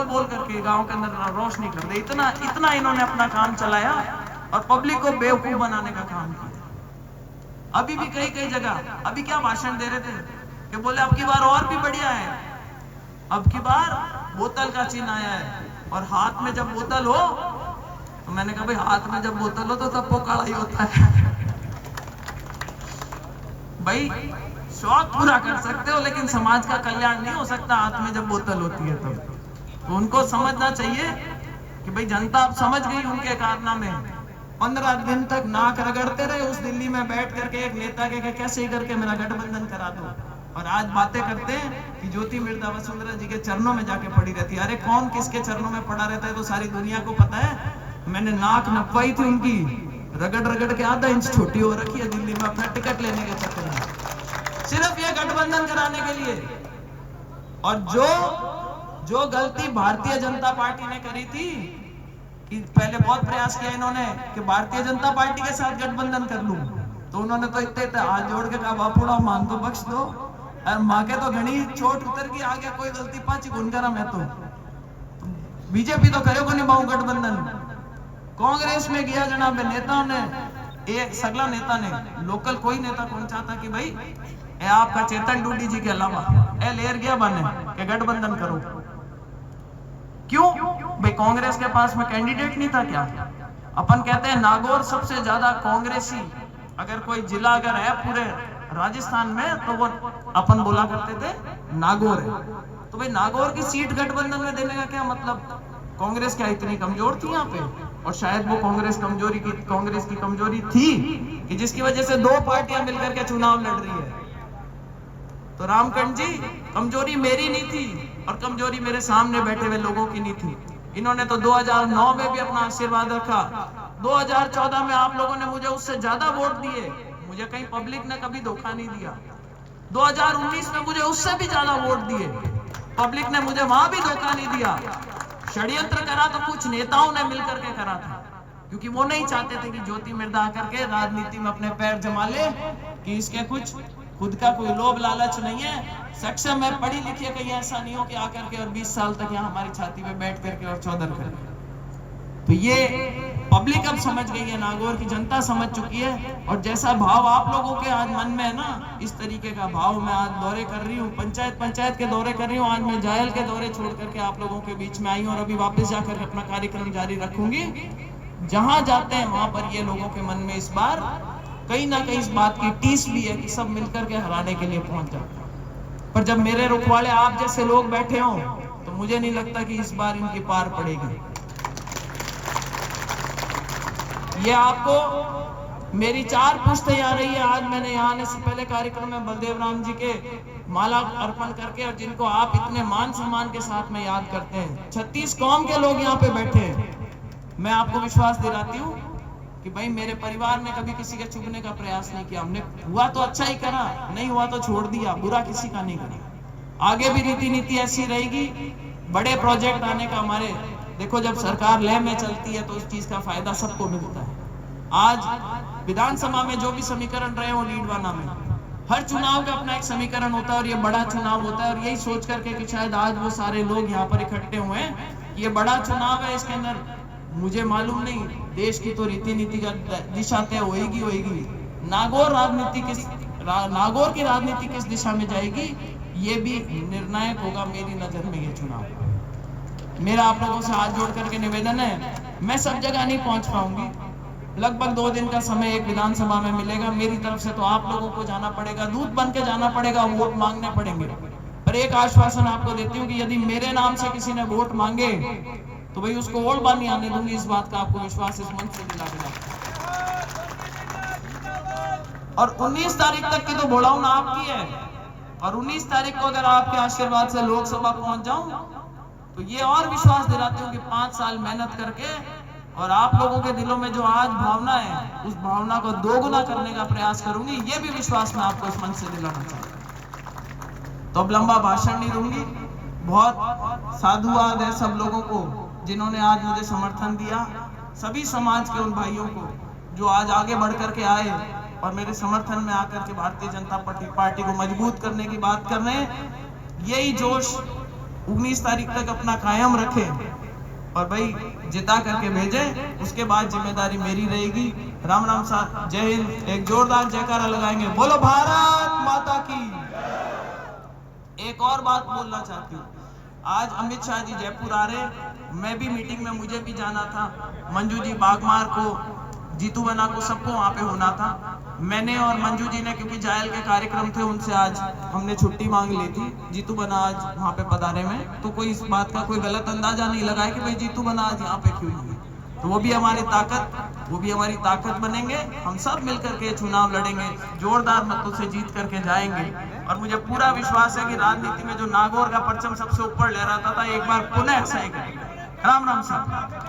बोल बोल करके गांव के अंदर रोशनी कर दे। इतना इतना इन्होंने अपना काम चलाया और पब्लिक को बेवकूफ बनाने का काम किया। अभी भी कई कई जगह अभी क्या भाषण दे रहे थे कि बोले अब की बार और भी बढ़िया है, अब की बार बोतल का चिन्ह आया है और हाथ में जब बोतल हो, तो मैंने कहा भाई हाथ में जब बोतल हो तो तब वो काला ही होता है। भाई शौक पूरा कर सकते हो लेकिन समाज का कल्याण नहीं हो सकता हाथ में जब बोतल होती है तब। तो उनको समझना चाहिए कि भाई जनता अब समझ गई उनके कारनामे। 15 दिन तक नाक रगड़ते रहे उस दिल्ली में बैठ करके एक नेता के कैसे ही करके मेरा गठबंधन करा दो, और आज बातें करते हैं कि ज्योति मृदा वसुंधरा जी के चरणों में जाके पड़ी रहती है। अरे कौन किसके चरणों में पड़ा रहता है तो सारी दुनिया को पता है। मैंने नाक नपवाई थी उनकी, रगड़ रगड़ के आधा इंच छोटी हो रखी है दिल्ली में अपना टिकट लेने के चक्कर में, सिर्फ ये गठबंधन कराने के लिए। और जो गलती भारतीय जनता पार्टी ने करी थी कि पहले बहुत प्रयास किया इन्होंने कि भारतीय जनता पार्टी के साथ गठबंधन कर लूं, तो उन्होंने तो इतने हाथ जोड़ के कहा बापूड़ा मान तो बख्श दो, और माँ के तो घनी चोट उतर की आगे कोई गलती पाची गुन करा। मैं तो बीजेपी तो करो को नहीं पाऊं गठबंधन। कांग्रेस में गया जनाब नेताओं ने, एक सगला नेता ने, लोकल कोई नेता कौन चाहता कि भाई ए आपका चेतन डूडी जी के अलावा ए लेर गया बने के गठबंधन करो। क्यों भाई कांग्रेस के पास में कैंडिडेट नहीं था क्या? अपन कहते हैं नागौर सबसे ज्यादा कांग्रेसी अगर कोई जिला अगर है पूरे राजस्थान में तो वो अपन बोला करते थे नागौर है। तो भाई नागौर की सीट गठबंधन में देने का क्या मतलब? कांग्रेस क्या इतनी कमजोर थी यहाँ पे? और शायद वो कांग्रेस की कमजोरी थी कि जिसकी वजह से दो पार्टियां मिलकर के चुनाव लड़ रही है। तो रामकंठ जी कमजोरी मेरी नहीं थी और कमजोरी मेरे सामने बैठे हुए लोगों की नहीं थी। इन्होंने तो 2009 में भी अपना आशीर्वाद रखा, 2014 में आप लोगों ने मुझे उससे ज्यादा वोट दिए, मुझे कहीं पब्लिक ने कभी धोखा नहीं दिया। 2019 में मुझे उससे भी ज्यादा वोट दिए, पब्लिक ने मुझे वहां भी धोखा नहीं दिया। षड्यंत्र करा तो कुछ नेताओं ने मिलकर के करा था, क्योंकि वो नहीं चाहते थे कि ज्योति मृदा आकर के राजनीति में अपने पैर जमा ले, कि इसके कुछ खुद का कोई लोभ लालच नहीं है, सक्षम है, पढ़ी लिखी है, कहीं ऐसा नहीं हो कि आकर के और 20 साल तक यहाँ हमारी छाती पे बैठ करके और चौधर करे। तो ये पब्लिक अब समझ गई है, नागौर की जनता समझ चुकी है। और जैसा भाव आप लोगों के आज मन में है ना, इस तरीके का भाव मैं आज दौरे कर रही हूँ, पंचायत के दौरे कर रही हूँ। आज मैं जायल के दौरे छोड़ करके आप लोगों के बीच में आई हूँ और अभी वापस जाकर अपना कार्यक्रम जारी रखूंगी। जहां जाते हैं वहां पर ये लोगों के मन में इस बार कहीं ना कहीं इस बात की टीस भी है कि सब मिलकर के हराने के लिए पहुंच जाते हैं। पर जब मेरे रुखवाले आप जैसे लोग बैठे हों तो मुझे नहीं लगता कि इस बार इनकी पार पड़ेगी। ये आपको मेरी 4 पुश्तें आ रही है। आज मैंने यहाँ आने से पहले कार्यक्रम में बलदेव राम जी के माला अर्पण करके, और जिनको आप इतने मान सम्मान के साथ में याद करते हैं, 36 कौम के लोग यहाँ पे बैठे हैं। मैं आपको विश्वास दिलाती हूँ कि भाई मेरे परिवार ने कभी किसी के चुगने का प्रयास नहीं किया। हमने हुआ तो अच्छा ही करा, नहीं हुआ तो छोड़ दिया, बुरा किसी का नहीं करा। आगे भी रीति नीति ऐसी रहेगी। बड़े प्रोजेक्ट आने का हमारे, देखो जब सरकार लय में चलती है तो उस चीज का फायदा सबको मिलता है। आज विधानसभा में जो भी समीकरण रहे हो लीडवाना में, हर चुनाव का अपना एक समीकरण होता है और ये बड़ा चुनाव होता है। और यही सोच करके कि शायद आज वो सारे लोग यहाँ पर इकट्ठे हुए हैं, ये बड़ा चुनाव है, इसके अंदर मुझे मालूम नहीं देश की तो रीति नीति का दिशा तय होगी। नागौर की राजनीति किस दिशा में जाएगी ये भी निर्णायक होगा मेरी नजर में ये चुनाव। मेरा आप लोगों से हाथ जोड़ करके निवेदन है, मैं सब जगह नहीं पहुंच पाऊंगी, लगभग 2 दिन का समय एक विधानसभा में मिलेगा। मेरी तरफ से तो आप लोगों को जाना पड़ेगा, दूत बन के जाना पड़ेगा, वोट मांगने पड़ेंगे। पर एक आश्वासन आपको देती हूँ कि यदि मेरे नाम से किसी ने वोट मांगे तो भाई उसको वोट बार नहीं आने दूंगी। इस बात का आपको विश्वास इस मंच से दिला दिला। और 19 तारीख तक की तो बोलाऊं ना आपकी है, और 19 तारीख को अगर आपके आशीर्वाद से लोकसभा पहुंच जाऊं तो ये और विश्वास दिलाती हूँ कि 5 साल मेहनत करके और आप लोगों के दिलों में जो आज भावना है उस भावना को दोगुना करने का प्रयास करूंगी। ये भी विश्वास मैं आपको इस मंच से दिलाना चाहता। तो अब लंबा भाषण नहीं दूंगी। बहुत साधुवाद है सब लोगों को जिन्होंने आज मुझे समर्थन दिया, सभी समाज के उन भाइयों को जो आज आगे बढ़ करके आए और मेरे समर्थन में आकर के भारतीय जनता पार्टी को मजबूत करने की बात कर रहे हैं। यही जोश 19 तारीख तक अपना कायम रखें और भाई जिता करके भेजें। उसके बाद जिम्मेदारी मेरी रहेगी। राम राम साहब, जय हिंद। एक जोरदार जयकारा लगाएंगे, बोलो भारत माता की। एक और बात बोलना चाहती हूँ, आज अमित शाह जी जयपुर आ रहे, मैं भी मीटिंग में मुझे भी जाना था। मंजू जी बागमार को, जीतू बना को, सबको वहां पे होना था। मैंने और मंजू जी ने, क्योंकि जायल के कार्यक्रम थे, उनसे आज हमने छुट्टी मांग ली थी। जीतू बना आज वहां पे पधारे में, तो कोई इस बात का कोई गलत अंदाजा नहीं लगाए कि भाई जीतू बना आज यहाँ पे क्यों नहीं है। तो वो भी हमारी ताकत बनेंगे। हम सब मिलकर के चुनाव लड़ेंगे, जोरदार मतों से जीत करके जाएंगे। और मुझे पूरा विश्वास है कि राजनीति में जो नागौर का परचम सबसे ऊपर लहराता था, एक बार पुनः ऐसा ही करेंगे। राम राम साहब।